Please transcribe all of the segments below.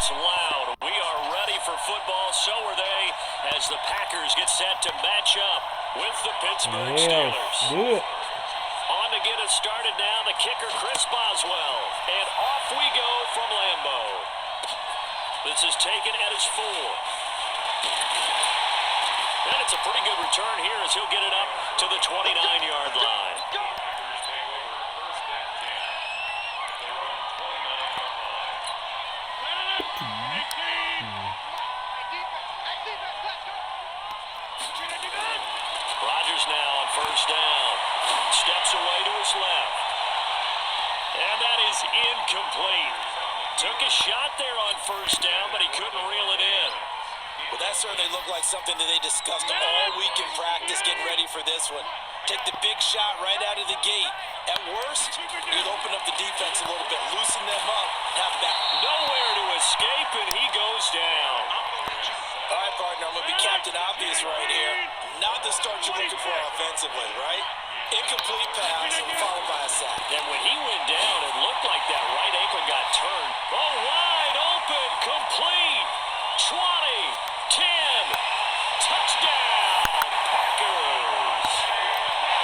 is loud. We are ready for football. So are they as the Packers get set to match up with the Pittsburgh Steelers. Do it. On to get us started now, the kicker, Chris Boswell. And off we go from Lambeau. This is taken at his 4. And it's a pretty good return here as he'll get it up to the 29-yard line. Rodgers now on first down. Steps away to his left. And that is incomplete. Took a shot there on first down, but he couldn't reel it in. Well, that certainly looked like something that they discussed all week in practice, getting ready for this one. Take the big shot right out of the gate. At worst, you'd open up the defense a little bit, loosen them up, have that. Nowhere to escape, and he goes down. All right, partner, I'm going to be Captain Obvious right here. Not the start you're looking for offensively, right? Incomplete pass, followed by a sack. And when he went down, it looked like that right ankle got turned. Oh, wide open, complete. 20, 10, touchdown, Packers.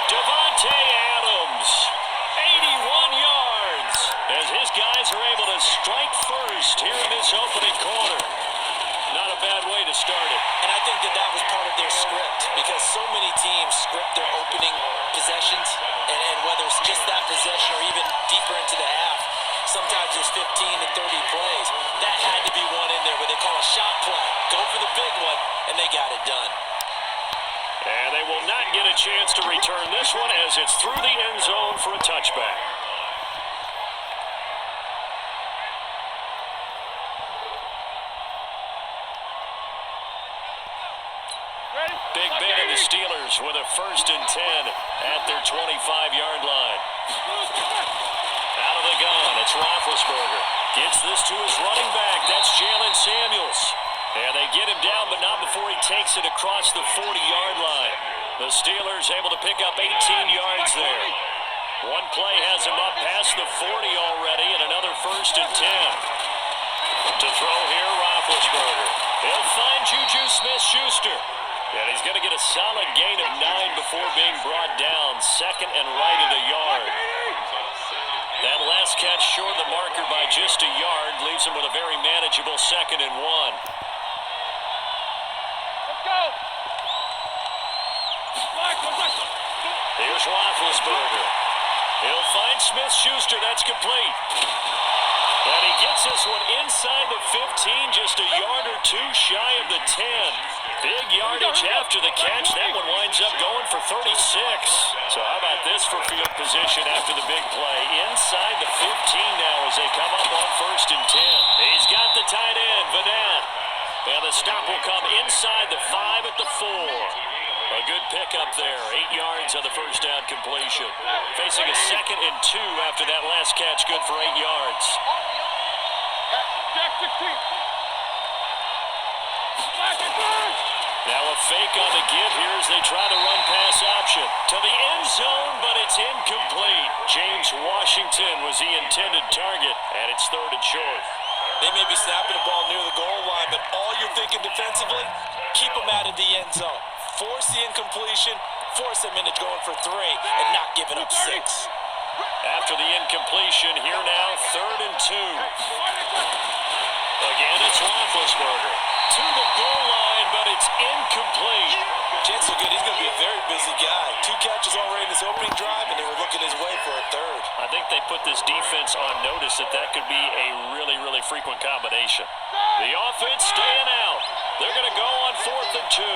Devontae Adams, 81 yards, as his guys are able to strike first here in this opening quarter. Not a bad way to start it. And I think that was part of their script, because so many teams script their opening possessions, and whether it's just that possession or even deeper into the half, sometimes there's 15 to 30 plays. That had to be one in there where they call a shot play. Go for the big one, and they got it done. And they will not get a chance to return this one as it's through the end zone for a touchback. Big Ben and the Steelers with a 1st and 10 at their 25-yard line. Out of the gun, it's Roethlisberger. Gets this to his running back. That's Jalen Samuels. And they get him down, but not before he takes it across the 40-yard line. The Steelers able to pick up 18 yards there. One play has him up past the 40 already, and another 1st and 10. To throw here, Roethlisberger. He'll find Juju Smith-Schuster. And he's going to get a solid gain of 9 before being brought down. 2nd and right at a yard. That last catch short the marker by just a yard leaves him with a very manageable 2nd and 1. Let's go. Here's Roethlisberger. He'll find Smith-Schuster. That's complete. And he gets this one inside the 15, just a yard or 2 shy of the 10. Big yardage after the catch. That one winds up going for 36. So how about this for field position after the big play? Inside the 15 now as they come up on 1st and 10. He's got the tight end, Vanette. And the stop will come inside the 5 at the 4. A good pickup there. 8 yards on the 1st down completion. Facing a 2nd and 2 after that last catch. Good for 8 yards. Now a fake on the give here as they try to run pass option. To the end zone, but it's incomplete. James Washington was the intended target, and it's 3rd and short. They may be snapping the ball near the goal line, but all you're thinking defensively, keep them out of the end zone. Force the incompletion, force them into going for 3, and not giving up 6. After the incompletion, here now, 3rd and 2. Again, it's Roethlisberger. To the goal line, but it's incomplete. Chance so good, he's going to be a very busy guy. 2 catches already in his opening drive, and they were looking his way for a 3rd. I think they put this defense on notice that could be a really, really frequent combination. The offense staying out. They're going to go on 4th and 2.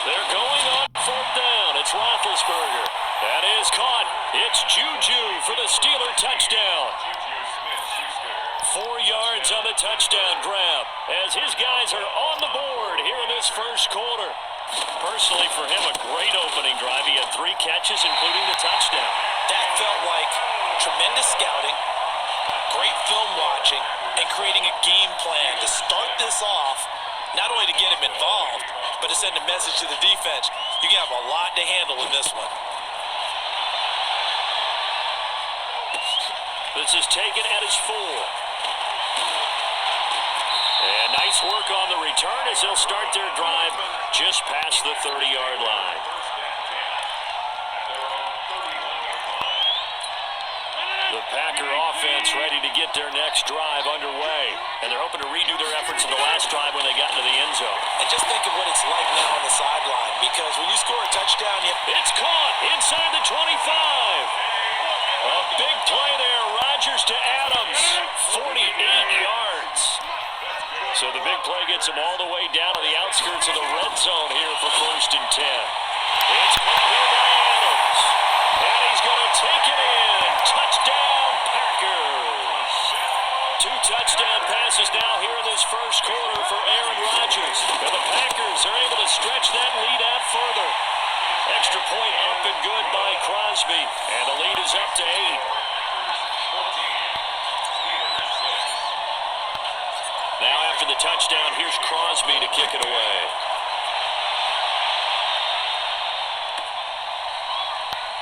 They're going on 4th down. It's Roethlisberger. That is caught. It's Juju for the Steeler touchdown. 4 yards on the touchdown grab as his guys are on the board here in this 1st quarter. Personally, for him, a great opening drive. He had 3 catches, including the touchdown. That felt like tremendous scouting, great film watching, and creating a game plan to start this off, not only to get him involved, but to send a message to the defense. You have a lot to handle in this one. This is taken at his 4. And nice work on the return as they'll start their drive just past the 30-yard line. The Packer offense ready to get their next drive underway. And they're hoping to redo their efforts in the last drive when they got into the end zone. And just think of what it's like now on the sideline, because when you score a touchdown, it's caught inside the 25. A big play there. Rodgers to Adams. 48 yards. So the big play gets him all the way down to the outskirts of the red zone here for 1st and 10. It's caught here by Adams. And he's going to take it in. Touchdown, Packers. 2 touchdown passes now here in this first quarter for Aaron Rodgers. And the Packers are able to stretch that lead out further. Extra point up and good by Crosby. And the lead is up to 8. Now after the touchdown, here's Crosby to kick it away.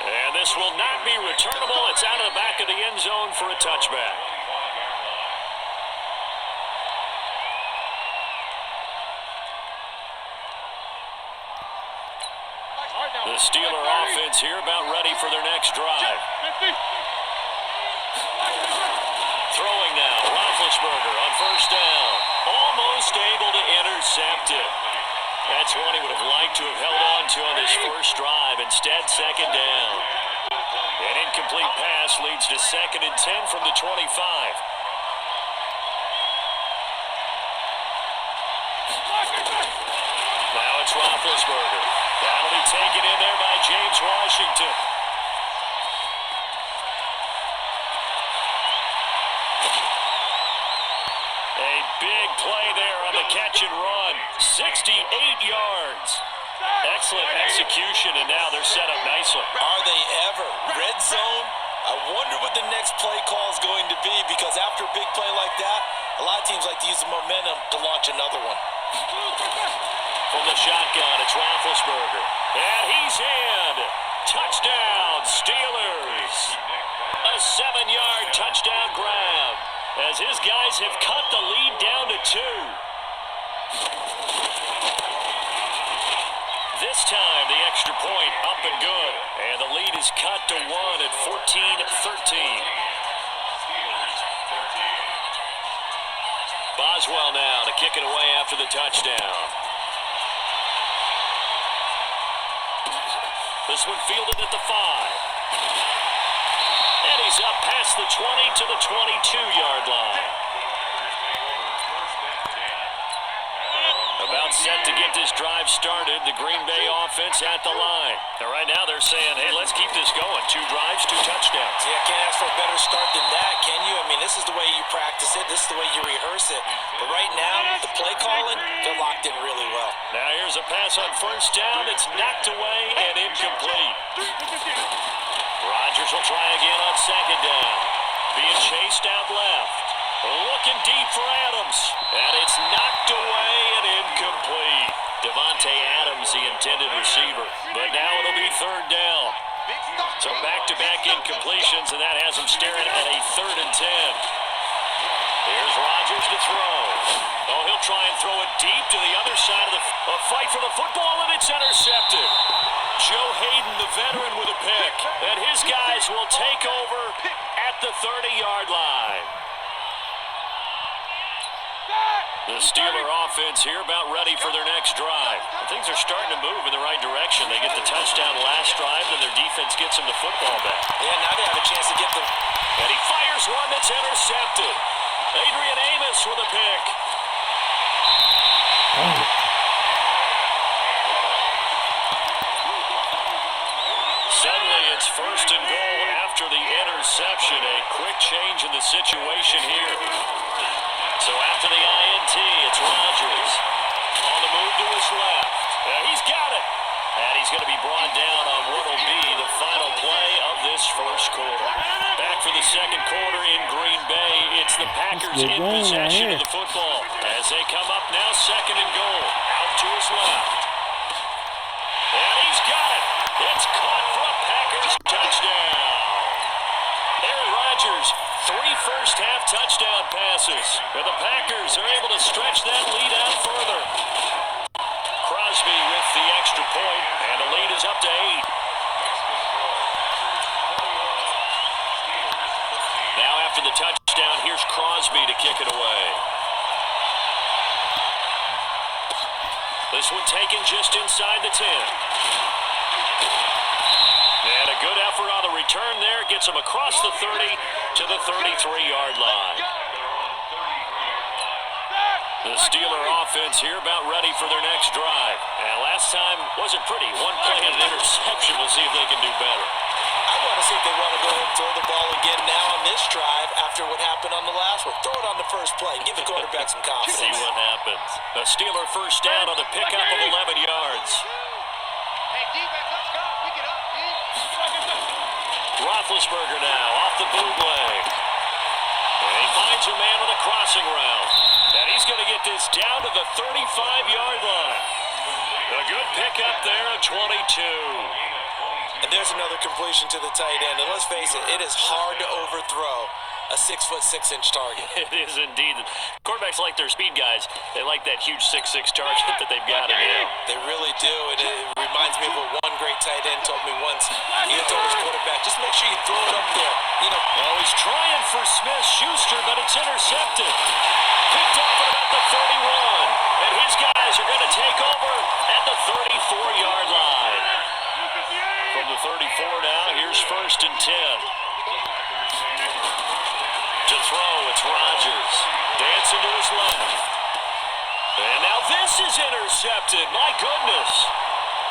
And this will not be returnable. It's out of the back of the end zone for a touchback. The Steeler offense here about ready for their next drive. Throwing now, Roethlisberger on 1st down. Almost able to intercept it. That's one he would have liked to have held on to on his first drive. Instead, 2nd down. An incomplete pass leads to 2nd and 10 from the 25. Now it's Roethlisberger. That'll be taken in there by James Washington. A big play there on the catch and run. 68 yards. Excellent execution, and now they're set up nicely. Are they ever? Red zone? I wonder what the next play call is going to be, because after a big play like that, a lot of teams like to use the momentum to launch another one. From the shotgun, it's Roethlisberger. And he's in. Touchdown, Steelers. A 7-yard touchdown grab as his guys have cut the lead down to 2. This time, the extra point up and good. And the lead is cut to 1 at 14-13. Boswell now to kick it away after the touchdown. This one fielded at the 5. And he's up past the 20 to the 22-yard line. About set to get this drive started. The Green Bay offense at the line. And right now they're saying, hey, let's keep this going. 2 drives, 2 touchdowns. Yeah, can't ask for a better start than that, can you? I mean, this is the way you practice it. This is the way you rehearse it. But right now, the play calling, they're locked in really well. Now here's a pass on 1st down. It's knocked away and incomplete. Rodgers will try again on 2nd down. Being chased out left. Looking deep for Adams. And it's knocked away and incomplete. Devontae Adams, the intended receiver. But now it'll be 3rd down. So back-to-back incompletions, and that has him staring at a 3rd and 10. Here's Rodgers to throw. Oh, he'll try and throw it deep to the other side of the fight for the football, and it's intercepted. Joe Hayden, the veteran, with a pick. And his guys will take over at the 30-yard line. The Steeler offense here about ready for their next drive. Things are starting to move in the right direction. They get the touchdown last drive, and their defense gets them the football back. Yeah, now they have a chance to get the... And he fires one that's intercepted. Adrian Amos with a pick. Suddenly it's 1st and goal after the interception. A quick change in the situation here. So after the INT, it's Rodgers. On the move to his left. He's got it. And he's going to be brought down on what will be the final play of this first quarter. Back for the second quarter in Green Bay. It's the Packers in possession of the football. As they come up now, 2nd and goal. Out to his left. And he's got it. It's caught for a Packers touchdown. Aaron Rodgers, 3 This one taken just inside the 10. And a good effort on the return there. Gets him across the 30 to the 33-yard line. The Steeler offense here about ready for their next drive. And last time wasn't pretty. One play and an interception. We'll see if they can do better. I want to see if they want to go ahead and throw the ball again now on this drive after what happened on the last one. Throw it on the first play. Give the quarterback some confidence. See what happens. A Steeler first down on the pickup of 11 yards. Hey, defense, let's go. Pick it up, D. Roethlisberger now off the bootleg. And he finds a man with a crossing route. And he's going to get this down to the 35-yard line. A good pickup there at 22. And there's another completion to the tight end. And let's face it, it is hard to overthrow a 6'6" target. It is indeed. Quarterbacks like their speed guys. They like that huge 6'6" target that they've got in him. They really do. And it reminds me of what one great tight end told me once. He told his quarterback, just make sure you throw it up there. You know, well, he's trying for Smith-Schuster, but it's intercepted. Picked off at about the 31. And his guys are going to take over at the 34-yard line. From the 34 now, here's 1st and 10. To throw, it's Rodgers. Dancing to his left. And now this is intercepted. My goodness.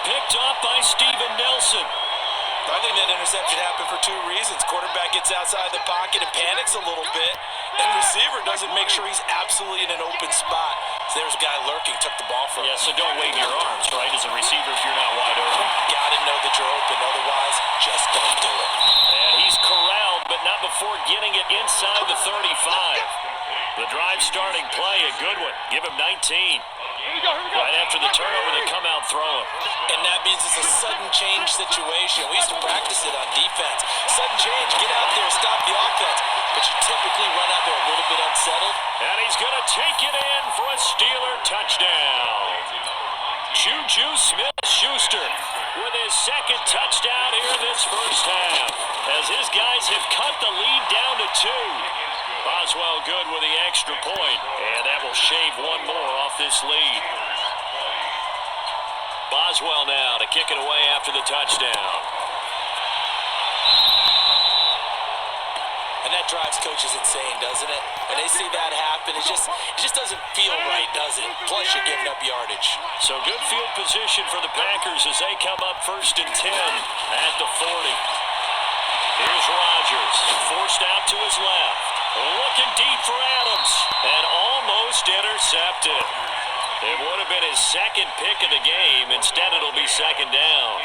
Picked off by Steven Nelson. I think that interception happened for two reasons. Quarterback gets outside the pocket and panics a little bit. And receiver doesn't make sure he's absolutely in an open spot. So there's a guy lurking, took the ball from him. Yeah, so don't wave your arms, right, as a receiver if you're not wide open. Gotta know that you're open, otherwise, just don't do it. And he's corralled, but not before getting it inside the 35. The drive starting play, a good one. Give him 19. Right after the turnover, they come out throwing. And that means it's a sudden change situation. We used to practice it on defense. Sudden change, get out there, stop the offense. But you typically run out there a little bit unsettled. And he's going to take it in for a Steeler touchdown. Juju Smith-Schuster with his second touchdown here in this first half. As his guys have cut the lead down to 2. Boswell good with the extra point, and that will shave one more off this lead. Boswell now to kick it away after the touchdown. And that drives coaches insane, doesn't it? When they see that happen, it just doesn't feel right, does it? Plus, you're giving up yardage. So good field position for the Packers as they come up 1st and 10 at the 40. Here's Rodgers, forced out to his left. Looking deep for Adams, and almost intercepted. It would have been his second pick of the game. Instead, it'll be 2nd down.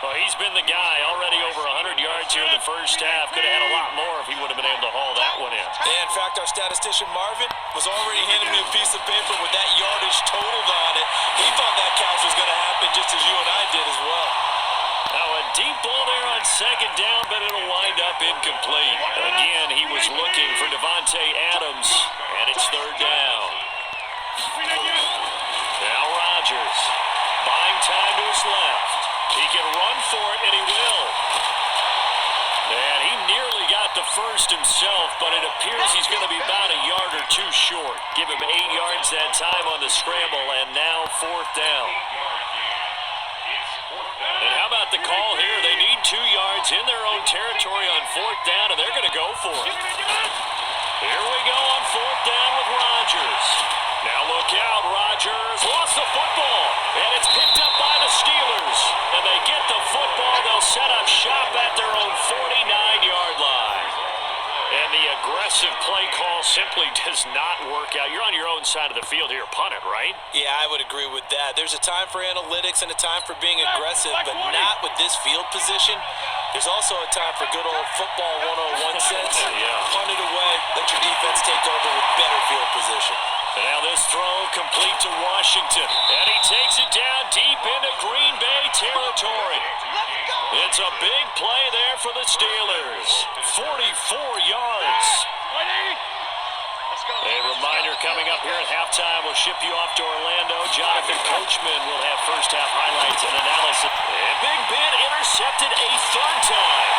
Well, he's been the guy already over 100 yards here in the first half. Could have had a lot more if he would have been able to haul that one in. Yeah, in fact, our statistician Marvin was already handing me a piece of paper with that yardage totaled on it. He thought that count was going to happen just as you and I did as well. Now a deep ball there on 2nd down, but it'll wind up incomplete. Again, he was looking for Devontae Adams, and it's 3rd down. Now Rodgers, buying time to his left. He can run for it, and he will. And he nearly got the first himself, but it appears he's going to be about a yard or 2 short. Give him 8 yards that time on the scramble, and now 4th down. And how about the call here? They need 2 yards in their own territory on 4th down, and they're going to go for it. Here we go on 4th down with Rodgers. Now look out, Rodgers lost the football, and it's picked up by the Steelers. And they get the football, they'll set up shop at their own 49-yard line. And the aggressive play call simply does not work out. You're on your own side of the field here, punt it, right? Yeah, I would agree with that. There's a time for analytics and a time for being aggressive, but not with this field position. There's also a time for good old football 101 sense. Yeah. Punt it away, let your defense take over with better field position. And now this throw complete to Washington. And he takes it down deep into Green Bay territory. It's a big play there for the Steelers. 44 yards. A reminder coming up here at halftime. We'll ship you off to Orlando. Jonathan Coachman will have first half highlights and analysis. And Big Ben intercepted a 3rd time.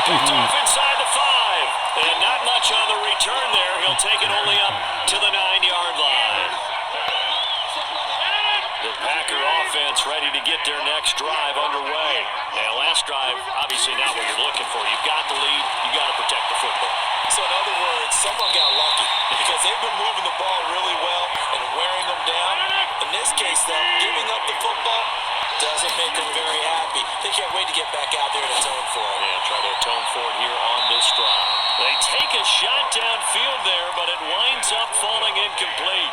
Picked off inside the 5. And not much on the return there. He'll take it only up to the 9-yard line. offense ready to get their next drive underway. Now, last drive, obviously not what you're looking for. You've got the lead. You've got to protect the football. So, in other words, someone got lucky because they've been moving the ball really well and wearing them down. In this case, though, giving up the football doesn't make them very happy. They can't wait to get back out there and atone for it. Yeah, try to atone for it here on this drive. They take a shot downfield there, but it winds up falling incomplete.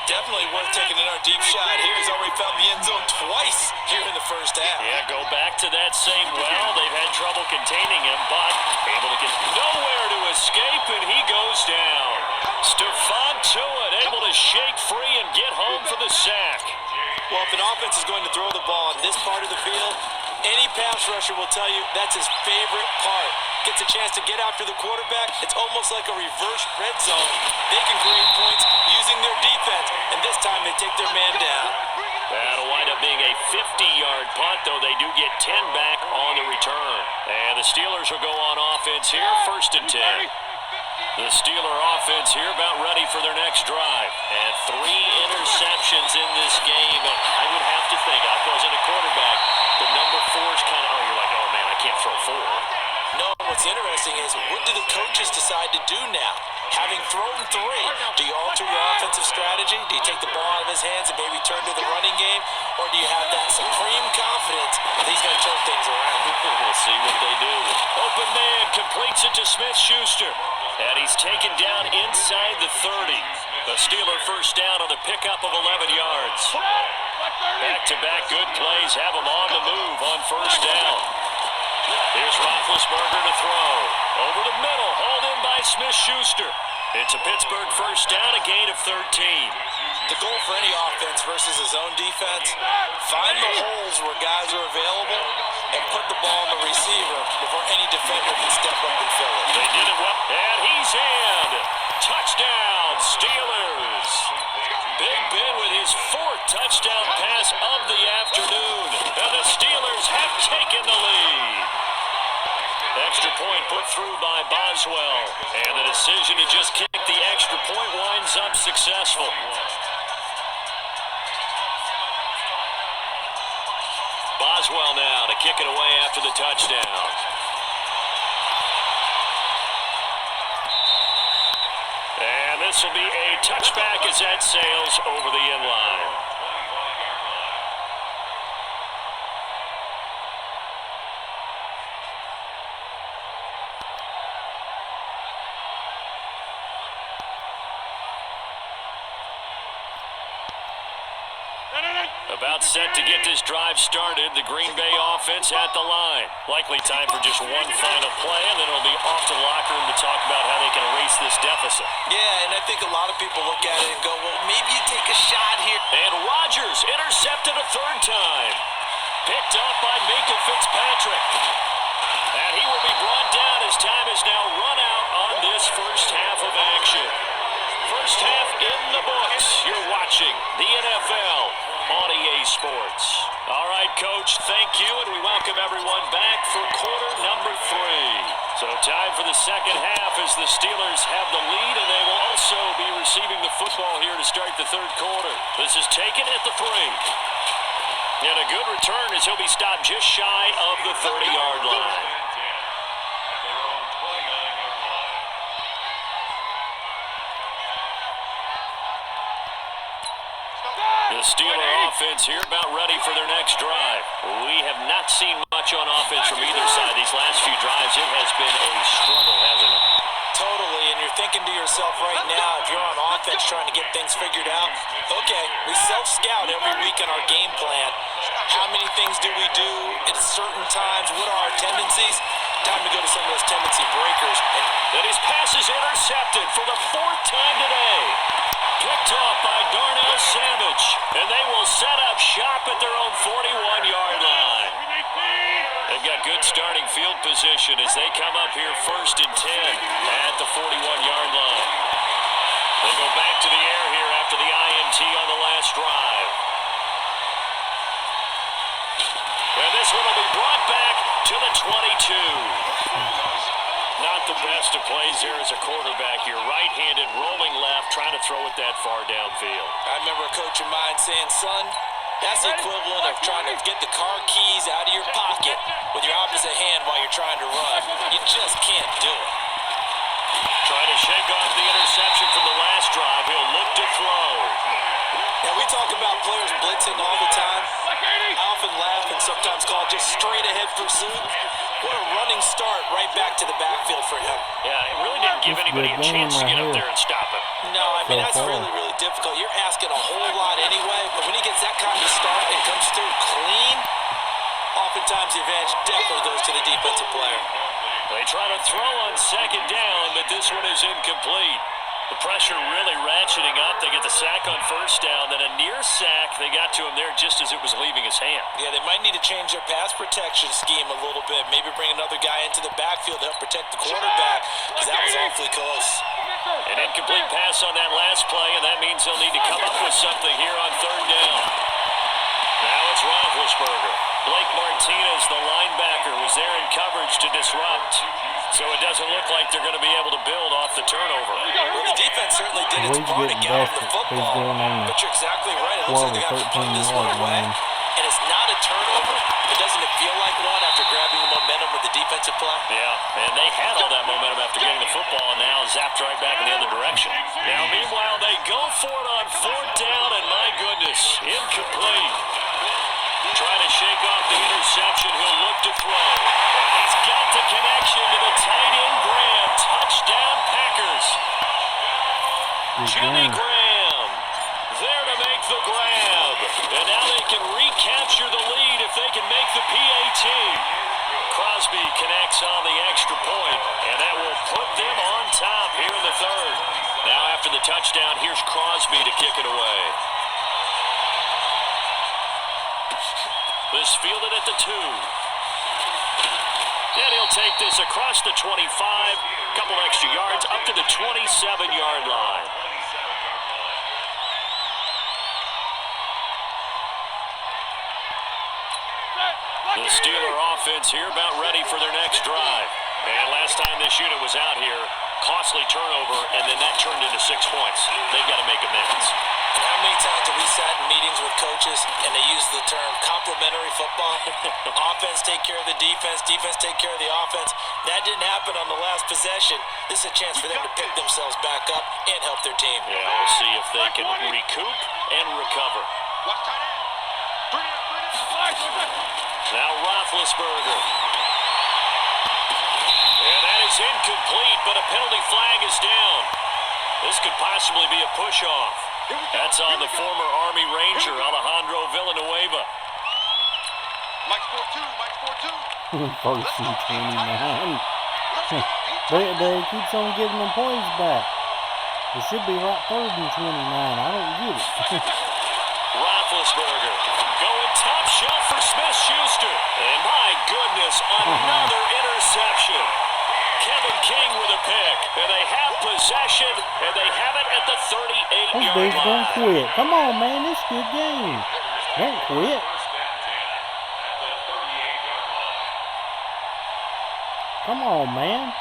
Definitely worth taking another deep shot here. He's already found the end zone twice here in the first half. Yeah, go back to that same well. They've had trouble containing him, but able to get nowhere to escape, and he goes down. Stephon Tuitt able to shake free and get home for the sack. Well, if an offense is going to throw the ball on this part of the field, any pass rusher will tell you that's his favorite part. Gets a chance to get after the quarterback. It's almost like a reverse red zone. They can create points using their defense, and this time they take their man down. That'll wind up being a 50-yard punt, though they do get 10 back on the return. And the Steelers will go on offense here, 1st and 10. The Steeler offense here about ready for their next drive. And 3 interceptions in this game. I would have to think, I wasn't a quarterback, but number 4 is kind of, oh, you're like, oh, man, I can't throw 4. No, what's interesting is what do the coaches decide to do now? Having thrown 3, do you alter your offensive strategy? Do you take the ball out of his hands and maybe turn to the running game? Or do you have that supreme confidence that he's going to turn things around? We'll see what they do. Open man completes it to Smith-Schuster. And he's taken down inside the 30. The Steeler first down on the pickup of 11 yards. Back-to-back good plays have him on the move on first down. Here's Roethlisberger to throw. Over the middle, hauled in by Smith-Schuster. It's a Pittsburgh first down, a gain of 13. The goal for any offense versus his own defense, find the holes where guys are available and put the ball on the receiver before any defender can step up and fill it. They did it well, and he's in. Touchdown, Steelers. Big Ben with his 4th touchdown pass of the afternoon. And the Steelers have taken the lead. Extra point put through by Boswell. And the decision to just kick the extra point winds up successful. Boswell now to kick it away after the touchdown. And this will be a touchback as that sails over the end line. About set to get this drive started. The Green Bay offense at the line. Likely time for just one final play, and then it'll be off to the locker room to talk about how they can erase this deficit. Yeah, and I think a lot of people look at it and go, well, maybe you take a shot here. And Rodgers intercepted a 3rd time. Picked up by Minka Fitzpatrick. And he will be brought down as time is now run out on this first half of action. First half in the books. You're watching the NFL on EA Sports. All right, Coach, thank you, and we welcome everyone back for quarter number 3. So time for the second half as the Steelers have the lead, and they will also be receiving the football here to start the 3rd quarter. This is taken at the 3. And a good return as he'll be stopped just shy of the 30-yard line. The Steeler offense here about ready for their next drive. We have not seen much on offense from either side these last few drives. It has been a struggle, hasn't it? Totally, and you're thinking to yourself right now, if you're on offense trying to get things figured out, okay, we self-scout every week in our game plan. How many things do we do at certain times? What are our tendencies? Time to go to some of those tendency breakers. And his pass is intercepted for the 4th time today. Picked off by Darnell Savage. And they will set up shop at their own 41-yard line. They've got good starting field position as they come up here 1st and 10 at the 41-yard line. They go back to the air here after the INT on the last drive. And this one will be brought back to the 22. Not the best of plays there as a quarterback. You're right-handed, rolling left, trying to throw it that far downfield. I remember a coach of mine saying, son, That's the equivalent of trying to get the car keys out of your pocket with your opposite hand while you're trying to run. You just can't do it. Trying to shake off the interception from the last drive. He'll look to throw. Now, we talk about players blitzing all the time. I often laugh and sometimes call it just straight-ahead pursuit. What a running start right back to the backfield for him. Yeah, it really didn't give anybody a chance to get up there and stop him. No, I mean, that's really, really difficult. You're asking a whole lot anyway, but when he gets that kind of start and comes through clean, oftentimes the advantage definitely goes to the defensive player. They try to throw on second down, but this one is incomplete. The pressure really ratcheting up. They get the sack on first down, then a near sack. They got to him there just as it was leaving his hand. Yeah, they might need to change their pass protection scheme a little bit. Maybe bring another guy into the backfield to help protect the quarterback, because that was awfully close. An incomplete pass on that last play, and that means they'll need to come up with something here on third down. Now it's Roethlisberger. Blake Martinez, the linebacker, was there in coverage to disrupt. So it doesn't look like they're going to be able to build off the turnover. Well, the defense certainly did its part to get off the football. But you're exactly right. It looks like they got to punt this one away. And it's not a turnover, but doesn't it feel like one after grabbing the momentum with the defensive play? Yeah, and they had all that momentum after getting the football, and now zapped right back in the other direction. Now, meanwhile, they go for it on fourth down, and my goodness, incomplete. Trying to shake off the interception. He'll look to throw. And he's got the connection to the tight end, Graham. Touchdown, Packers. Jimmy Graham there to make the grab. And now they can recapture the lead if they can make the PAT. Crosby connects on the extra point, and that will put them on top here in the third. Now after the touchdown, here's Crosby to kick it away. This fielded at the 2. And he'll take this across the 25. Couple extra yards up to the 27-yard line. The Steeler offense here about ready for their next drive. And last time this unit was out here, costly turnover, and then that turned into 6 points. They've got to make amends. And how many times have we sat in meetings with coaches and they use the term complementary football? Offense take care of the defense, defense take care of the offense. That didn't happen on the last possession. This is a chance for them to pick themselves back up and help their team. Yeah, we'll see if they can recoup and recover. Now Roethlisberger. And that is incomplete, but a penalty flag is down. This could possibly be a push-off. That's on the former Army Ranger, Alejandro Villanueva. Mike's 4-2, Mike's 4-2. First and 29. They keeps on giving them plays back. It should be right third and 29. I don't get it. Roethlisberger going top shelf for Smith-Schuster. And my goodness, another interception. Kevin King with a pick. And they have possession, and they have it at the 38-yard line. Don't quit. Come on, man. This is a good game. Don't quit. Come on, man.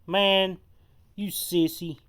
Man, you sissy.